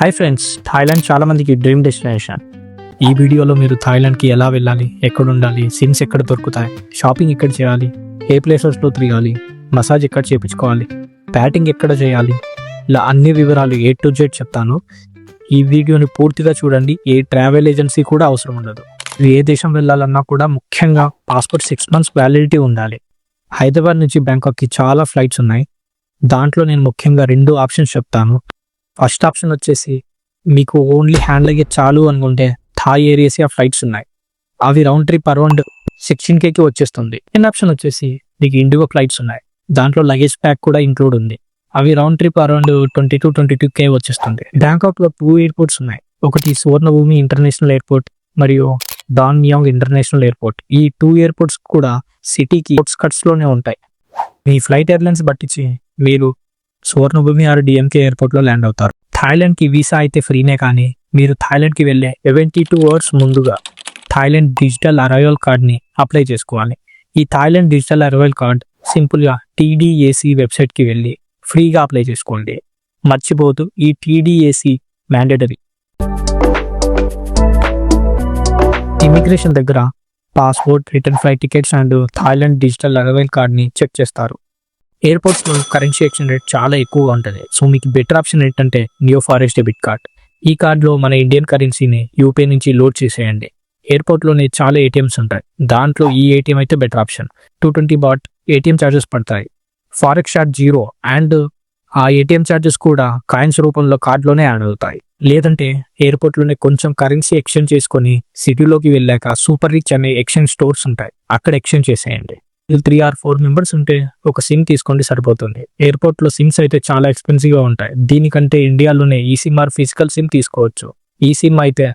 Hi friends, Thailand చాలా మందికి dream destination. ఈ వీడియోలో మీరు థాయిలాండ్కి ఎలా వెళ్ళాలి, ఎక్కడ ఉండాలి, సిమ్స్ ఎక్కడ దొరుకుతాయి, షాపింగ్ ఎక్కడ చేయాలి, ఏ ప్లేసెస్లో తిరగాలి, మసాజ్ ఎక్కడ చేయించుకోవాలి, బ్యాటింగ్ ఎక్కడ చేయాలి, ఇలా అన్ని వివరాలు A to Z చెప్తాను. ఈ వీడియోని పూర్తిగా చూడండి. ఏ ట్రావెల్ ఏజెన్సీ కూడా అవసరం ఉండదు. ఏ దేశం వెళ్ళాలన్నా కూడా ముఖ్యంగా పాస్పోర్ట్ 6 months వ్యాలిడిటీ ఉండాలి. హైదరాబాద్ నుంచి బ్యాంకాక్కి చాలా ఫ్లైట్స్ ఉన్నాయి. దాంట్లో నేను ముఖ్యంగా 2 ఆప్షన్స్ చెప్తాను. ఫస్ట్ ఆప్షన్ వచ్చేసి మీకు ఓన్లీ హ్యాండ్ లగేజ్ చాలు అనుకుంటే థాయ్ ఎయిర్ ఏసియా ఫ్లైట్స్ ఉన్నాయి. అవి రౌండ్ ట్రిప్ అరౌండ్ 16Kకి వచ్చేస్తుంది. సెకండ్ ఆప్షన్ వచ్చేసి మీకు ఇండిగో ఫ్లైట్స్ ఉన్నాయి. దాంట్లో లగేజ్ ప్యాక్ కూడా ఇంక్లూడ్ ఉంది. అవి రౌండ్ ట్రిప్ అరౌండ్ 22K వచ్చేస్తుంది. బ్యాంకాక్లో 2 ఎయిర్పోర్ట్స్ ఉన్నాయి. ఒకటి సువర్ణభూమి ఇంటర్నేషనల్ ఎయిర్పోర్ట్ మరియు డాన్ మియాంగ్ ఇంటర్నేషనల్ ఎయిర్పోర్ట్. ఈ 2 ఎయిర్పోర్ట్స్ కూడా సిటీకి అవుట్స్కట్స్ లోనే ఉంటాయి. మీ ఫ్లైట్ ఎయిర్లైన్స్ బట్టించి మీరు సువర్ణభూమి ఆర్ DMK ఎయిర్పోర్ట్లో ల్యాండ్ అవుతారు. థాయిలాండ్కి వీసా అయితే ఫ్రీనే, కానీ మీరు థాయిలాండ్కి వెళ్ళే 72 hours ముందుగా థాయిలాండ్ డిజిటల్ అరైవల్ కార్డ్ని అప్లై చేసుకోవాలి. ఈ థాయిలాండ్ డిజిటల్ అరైవల్ కార్డ్ సింపుల్గా TDAC వెబ్సైట్కి వెళ్ళి ఫ్రీగా అప్లై చేసుకోండి. మర్చిపోతూ ఈ TDAC మ్యాండేటరీ. ఇమిగ్రేషన్ దగ్గర passport, return flight tickets and Thailand digital arrival కార్డ్ని చెక్ చేస్తారు. ఎయిర్పోర్ట్స్లో కరెన్సీ ఎక్స్చేంజ్ రేట్ చాలా ఎక్కువగా ఉంటుంది. సో మీకు బెటర్ ఆప్షన్ ఏంటంటే నియో ఫారెస్ట్ డెబిట్ కార్డ్. ఈ కార్డులో మన ఇండియన్ కరెన్సీని యూపీ నుంచి లోడ్ చేసేయండి. ఎయిర్పోర్ట్లోనే చాలా ATMs ఉంటాయి. దాంట్లో ఈ ATM అయితే better option. 220 baht ATM charges పడతాయి. ఫారెక్స్ చార్జ్ 0 అండ్ ఆ ATM ఛార్జెస్ కూడా కాయిన్స్ రూపంలో కార్డులోనే యాడ్ అవుతాయి. లేదంటే ఎయిర్పోర్ట్లోనే కొంచెం కరెన్సీ ఎక్స్చేంజ్ చేసుకొని సిటీలోకి వెళ్ళాక సూపర్ రిచ్ అనే ఎక్స్చేంజ్ స్టోర్స్ ఉంటాయి. అక్కడ ఎక్స్చేంజ్ చేసేయండి. 3 or 4 members ఉంటే ఒక సిమ్ తీసుకోండి, సరిపోతుంది. ఎయిర్పోర్ట్లో సిమ్స్ అయితే చాలా ఎక్స్పెన్సివ్గా ఉంటాయి. దీనికంటే ఇండియాలోనే eSIM ఆర్ ఫిజికల్ సిమ్ తీసుకోవచ్చు. eSIM అయితే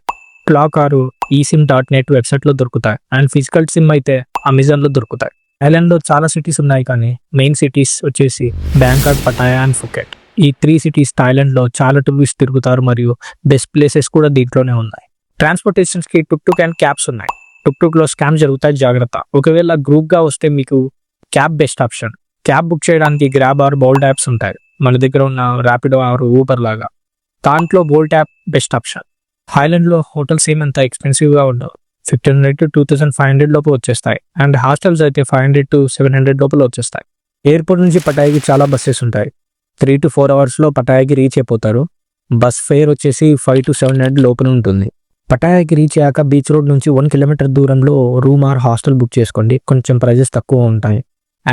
క్లాక్ ఆరు eSIM.net వెబ్సైట్లో దొరుకుతాయి అండ్ ఫిజికల్ సిమ్ అయితే అమెజాన్లో దొరుకుతాయి. థాయిలాండ్లో చాలా సిటీస్ ఉన్నాయి, కానీ మెయిన్ సిటీస్ వచ్చేసి బ్యాంకాక్, పటాయా అండ్ ఫుకెట్. ఈ 3 cities థాయిలాండ్లో చాలా టూరిస్ట్ తిరుగుతారు మరియు బెస్ట్ ప్లేసెస్ కూడా దీంట్లోనే ఉన్నాయి. ట్రాన్స్పోర్టేషన్స్కి టుక్ అండ్ క్యాబ్స్ ఉన్నాయి. టుక్లో స్కామ్ జరుగుతాయి, జాగ్రత్త. ఒకవేళ గ్రూప్గా వస్తే మీకు cab best option. Cab book చేయడానికి గ్రాబ్ ఆర్ బోల్ట్ యాప్స్ ఉంటాయి. మన దగ్గర ఉన్న ర్యాపిడో ఆర్ ఊబర్ లాగా. దాంట్లో బోల్ట్ యాప్ బెస్ట్ ఆప్షన్. థాయిలాండ్లో హోటల్స్ ఏమంత ఎక్స్పెన్సివ్గా ఉండవు. 1500 to 2500 లోపు వచ్చేస్తాయి అండ్ హాస్టల్స్ అయితే 500 to 700 లోపల వచ్చేస్తాయి. ఎయిర్పోర్ట్ నుంచి పటాయాకి చాలా బస్సెస్ ఉంటాయి. 3 to 4 hours పటాయాకి రీచ్ అయిపోతారు. బస్ ఫేర్ వచ్చేసి 500 to 700 లోపల ఉంటుంది. పటాయాకి రీచ్ అయ్యాక బీచ్ రోడ్ నుంచి 1 kilometer దూరంలో రూమ్ ఆర్ హాస్టల్ బుక్ చేసుకోండి. కొంచెం ప్రైజెస్ తక్కువ ఉంటాయి.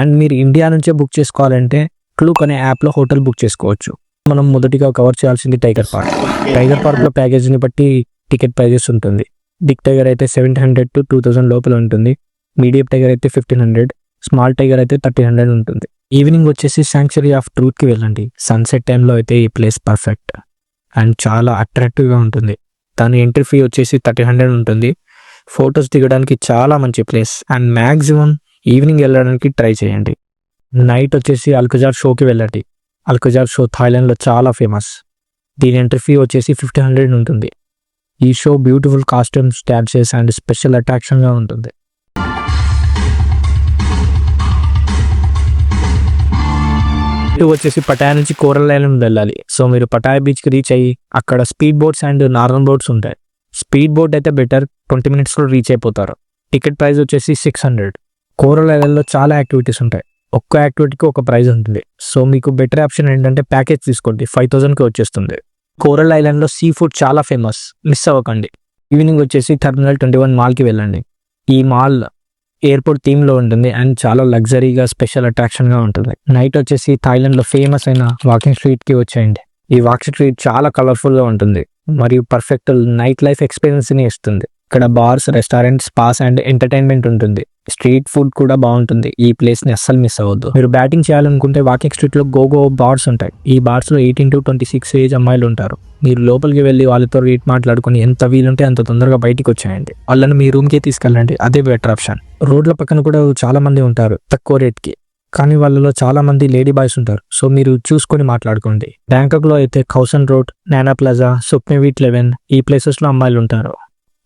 అండ్ మీరు ఇండియా నుంచే బుక్ చేసుకోవాలంటే క్లూక్ అనే యాప్లో హోటల్ బుక్ చేసుకోవచ్చు. మనం మొదటిగా కవర్ చేయాల్సింది టైగర్ పార్క్. టైగర్ పార్క్లో ప్యాకేజీని బట్టి టికెట్ ప్రైజెస్ ఉంటుంది. బిగ్ టైగర్ అయితే 700 to 2000 లోపల ఉంటుంది. మీడియం టైగర్ అయితే 1500, స్మాల్ టైగర్ అయితే 1300 ఉంటుంది. ఈవినింగ్ వచ్చేసి శాంక్చురీ ఆఫ్ ట్రూత్కి వెళ్ళండి. సన్సెట్ టైంలో అయితే ఈ ప్లేస్ పర్ఫెక్ట్ అండ్ చాలా అట్రాక్టివ్గా ఉంటుంది. దాని ఎంట్రీ ఫీ వచ్చేసి 1300 ఉంటుంది. ఫొటోస్ దిగడానికి చాలా మంచి ప్లేస్ అండ్ మ్యాక్సిమం ఈవినింగ్ వెళ్ళడానికి ట్రై చేయండి. నైట్ వచ్చేసి అల్కజార్ షోకి వెళ్ళండి. అల్కజార్ షో థాయిలాండ్లో చాలా ఫేమస్. దీని ఎంట్రీ ఫీ వచ్చేసి 1500 ఉంటుంది. ఈ show beautiful costumes, dances and special అట్రాక్షన్గా ఉంటుంది. ఇటు వచ్చేసి పటాయా నుంచి కోరల్ ఐలాండ్ వెళ్ళాలి. సో మీరు పటాయా బీచ్కి రీచ్ అయ్యి అక్కడ speed boats and normal boats ఉంటాయి. స్పీడ్ బోట్ అయితే బెటర్, 20 minutesలో రీచ్ అయిపోతారు. టికెట్ ప్రైస్ వచ్చేసి 600. కోరల్ ఐలాండ్లో చాలా యాక్టివిటీస్ ఉంటాయి. ఒక్క యాక్టివిటీకి ఒక ప్రైస్ ఉంటుంది. సో మీకు బెటర్ ఆప్షన్ ఏంటంటే ప్యాకేజ్ తీసుకోండి, 5000కి వచ్చేస్తుంది. కోరల్ ఐలాండ్లో సీ ఫుడ్ చాలా ఫేమస్, మిస్ అవ్వకండి. ఈవినింగ్ వచ్చేసి టెర్మినల్ 21 మాల్కి వెళ్ళండి. ఈ మాల్ ఎయిర్పోర్ట్ థీమ్లో ఉంటుంది అండ్ చాలా లగ్జరీగా స్పెషల్ అట్రాక్షన్గా ఉంటుంది. నైట్ వచ్చేసి థాయిలాండ్లో ఫేమస్ అయిన వాకింగ్ స్ట్రీట్కి వచ్చేయండి. ఈ వాకింగ్ స్ట్రీట్ చాలా కలర్ఫుల్గా ఉంటుంది మరియు పర్ఫెక్ట్ నైట్ లైఫ్ ఎక్స్పీరియన్స్ని ఇస్తుంది. ఇక్కడ బార్స్, రెస్టారెంట్స్, స్పాస్ అండ్ ఎంటర్టైన్మెంట్ ఉంటుంది. స్ట్రీట్ ఫుడ్ కూడా బాగుంటుంది. ఈ ప్లేస్ని అస్సలు మిస్ అవ్వద్దు. మీరు బ్యాటింగ్ చేయాలనుకుంటే వాకింగ్ స్ట్రీట్లో గో బార్స్ ఉంటాయి. ఈ బార్స్లో 18 to 26 ఏజ్ అమ్మాయిలు ఉంటారు. మీరు లోపలికి వెళ్ళి వాళ్ళతో రేట్ మాట్లాడుకుని ఎంత వీలుంటే అంత తొందరగా బయటికి వచ్చేయండి. వాళ్ళని మీ రూమ్కే తీసుకెళ్ళండి, అదే బెటర్ ఆప్షన్. రోడ్ల పక్కన కూడా చాలా మంది ఉంటారు తక్కువ రేట్కి, కానీ వాళ్ళలో చాలా మంది లేడీ బాయ్స్ ఉంటారు. సో మీరు చూసుకొని మాట్లాడుకోండి. బ్యాంకాక్లో అయితే కౌసన్ రోడ్, నానా ప్లాజా, సుఖ్మేవిట్ 11 ఈ ప్లేసెస్లో అమ్మాయిలు ఉంటారు.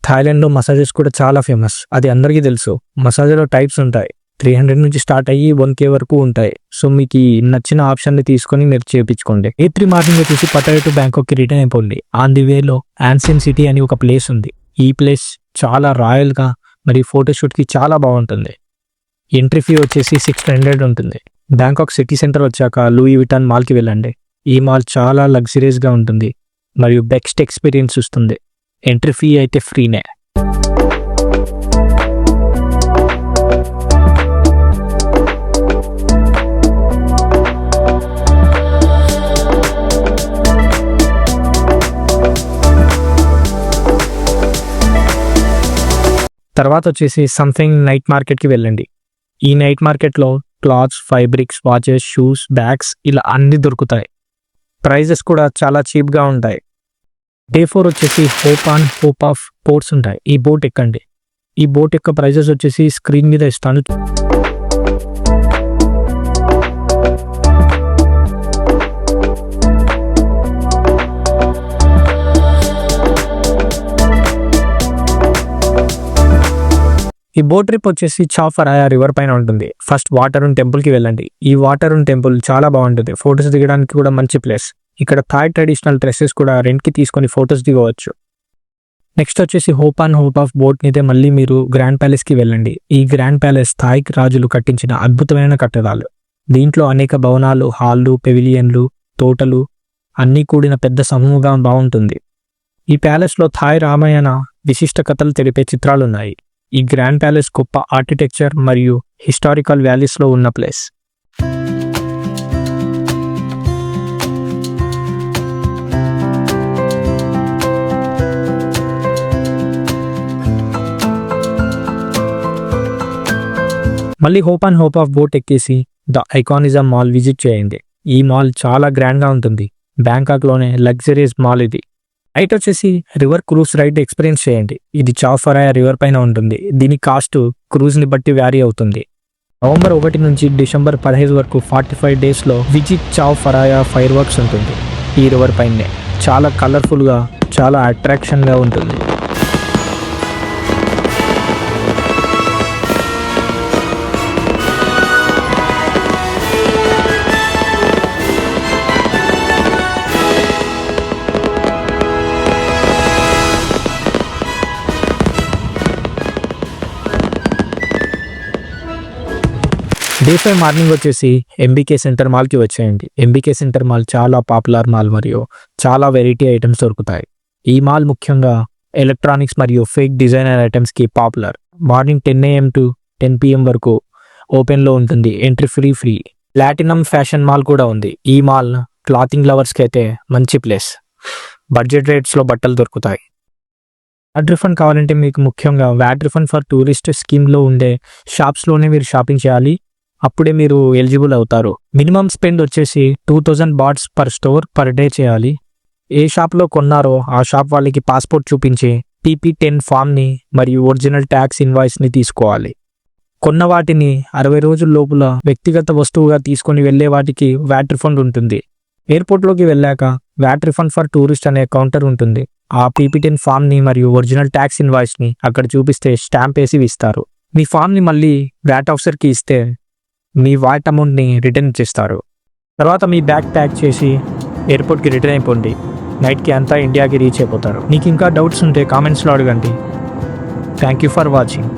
థాయిలాండ్లో మసాజెస్ కూడా చాలా ఫేమస్, అది అందరికీ తెలుసు. మసాజ్లో టైప్స్ ఉంటాయి. 300 నుంచి స్టార్ట్ అయ్యి 1K వరకు ఉంటాయి. సో మీకు ఈ నచ్చిన ఆప్షన్ని తీసుకొని మీరు చేపించుకోండి. A3 మార్నింగ్ వచ్చేసి పటాయా టు బ్యాంకాక్కి రిటర్న్ అయిపోండి. ఆన్ ది వేలో యాన్సియన్ సిటీ అని ఒక ప్లేస్ ఉంది. ఈ ప్లేస్ చాలా రాయల్గా మరియు ఫోటోషూట్కి చాలా బాగుంటుంది. ఎంట్రీ ఫీ వచ్చేసి 600 ఉంటుంది. బ్యాంకాక్ సిటీ సెంటర్ వచ్చాక లూయి విటాన్ మాల్కి వెళ్ళండి. ఈ మాల్ చాలా లగ్జరియస్గా ఉంటుంది మరియు బెస్ట్ ఎక్స్పీరియన్స్ ఇస్తుంది. ఎంట్రీ ఫీ అయితే ఫ్రీనే. తర్వాత వచ్చేసి సంథింగ్ నైట్ మార్కెట్కి వెళ్ళండి. ఈ నైట్ మార్కెట్లో clothes, fabrics, watches, shoes, bags ఇలా అన్నీ దొరుకుతాయి. ప్రైజెస్ కూడా చాలా చీప్గా ఉంటాయి. Day 4 వచ్చేసి హోప్ ఆఫ్ పోర్ట్స్ ఉంటాయి. ఈ బోట్ ఎక్కండి. ఈ బోట్ యొక్క ప్రైజెస్ వచ్చేసి స్క్రీన్ మీద ఇస్తాను. ఈ బోట్ ట్రిప్ వచ్చేసి చా ఫరాయా రివర్ పైన ఉంటుంది. ఫస్ట్ వాటరున్ టెంపుల్కి వెళ్ళండి. ఈ వాటరున్ టెంపుల్ చాలా బాగుంటుంది. ఫొటోస్ దిగడానికి కూడా మంచి ప్లేస్. ఇక్కడ థాయ్ ట్రెడిషనల్ డ్రెస్సెస్ కూడా రెంట్కి తీసుకొని ఫొటోస్ దిగవచ్చు. నెక్స్ట్ వచ్చేసి హోప్ ఆఫ్ బోట్ మీద మళ్ళీ మీరు గ్రాండ్ ప్యాలెస్కి వెళ్ళండి. ఈ గ్రాండ్ ప్యాలెస్ థాయ్ రాజులు కట్టించిన అద్భుతమైన కట్టడాలు. దీంట్లో అనేక భవనాలు, హాళ్ళు, పెవిలియన్లు, తోటలు అన్నీ కూడిన పెద్ద సమూహంగా బాగుంటుంది. ఈ ప్యాలెస్లో థాయ్ రామాయణ విశిష్ట కథలు తెలిపే చిత్రాలున్నాయి. ఈ గ్రాండ్ ప్యాలెస్ గొప్ప ఆర్కిటెక్చర్ మరియు హిస్టారికల్ వ్యాలీస్లో ఉన్న ప్లేస్. మళ్ళీ హోప్ ఆఫ్ బోట్ ఎక్కేసి ద ఐకానిజం మాల్ విజిట్ చేయండి. ఈ మాల్ చాలా గ్రాండ్గా ఉంటుంది. బ్యాంకాక్లోనే లగ్జరియస్ మాల్ ఇది. నైట్ వచ్చేసి రివర్ క్రూజ్ రైడ్ ఎక్స్పీరియన్స్ చేయండి. ఇది చా ఫరాయా రివర్ పైన ఉంటుంది. దీని కాస్ట్ క్రూజ్ని బట్టి వ్యారీ అవుతుంది. నవంబర్ 1 నుంచి డిసెంబర్ 15 వరకు 45 డేస్లో విజిట్ చా ఫరాయా ఫైర్ వర్క్స్ ఉంటుంది. ఈ రివర్ పైనే చాలా కలర్ఫుల్గా, చాలా అట్రాక్షన్గా ఉంటుంది. Day 5 మార్నింగ్ వచ్చేసి MBK సెంటర్ మాల్కి వచ్చేయండి. MBK సెంటర్ మాల్ చాలా పాపులర్ మాల్ మరియు చాలా వెరైటీ ఐటమ్స్ దొరుకుతాయి. ఈ మాల్ ముఖ్యంగా ఎలక్ట్రానిక్స్ మరియు ఫేక్ డిజైనర్ ఐటమ్స్కి popular. Morning 10 AM to 10 PM వరకు ఓపెన్లో ఉంటుంది. Entry free. Platinum fashion mall కూడా ఉంది. ఈ మాల్ క్లాతింగ్ లవర్స్కి అయితే మంచి ప్లేస్. బడ్జెట్ రేట్స్లో బట్టలు దొరుకుతాయి. వ్యాట్ రిఫండ్ కావాలంటే మీకు ముఖ్యంగా వ్యాట్ రిఫండ్ ఫర్ టూరిస్ట్ స్కీమ్లో ఉండే షాప్స్లోనే మీరు షాపింగ్ చేయాలి. అప్పుడే మీరు ఎలిజిబుల్ అవుతారు. మినిమం స్పెండ్ వచ్చేసి 2000 baht per store per day చేయాలి. ఏ షాప్లో కొన్నారో ఆ షాప్ వాళ్ళకి పాస్పోర్ట్ చూపించి PP10 ఫామ్ని మరియు ఒరిజినల్ ట్యాక్స్ ఇన్వాయిస్ని తీసుకోవాలి. కొన్న వాటిని 60 రోజుల లోపల వ్యక్తిగత వస్తువుగా తీసుకొని వెళ్లే వాటికి వ్యాట్ రిఫండ్ ఉంటుంది. ఎయిర్పోర్ట్లోకి వెళ్ళాక వ్యాట్ రిఫండ్ ఫర్ టూరిస్ట్ అనే కౌంటర్ ఉంటుంది. ఆ PP10 ఫామ్ని మరియు ఒరిజినల్ ట్యాక్స్ ఇన్వాయిస్ని అక్కడ చూపిస్తే స్టాంప్ వేసి ఇస్తారు. మీ ఫామ్ని మళ్ళీ వ్యాట్ ఆఫీసర్కి ఇస్తే మీ వాట్ అమౌంట్ని రిటర్న్ చేస్తారు. తర్వాత మీ బ్యాగ్ ప్యాక్ చేసి ఎయిర్పోర్ట్కి రిటర్న్ అయిపోండి. నైట్కి అంతా ఇండియాకి రీచ్ అయిపోతారు. మీకు ఇంకా డౌట్స్ ఉంటే కామెంట్స్లో అడగండి. Thank you for watching.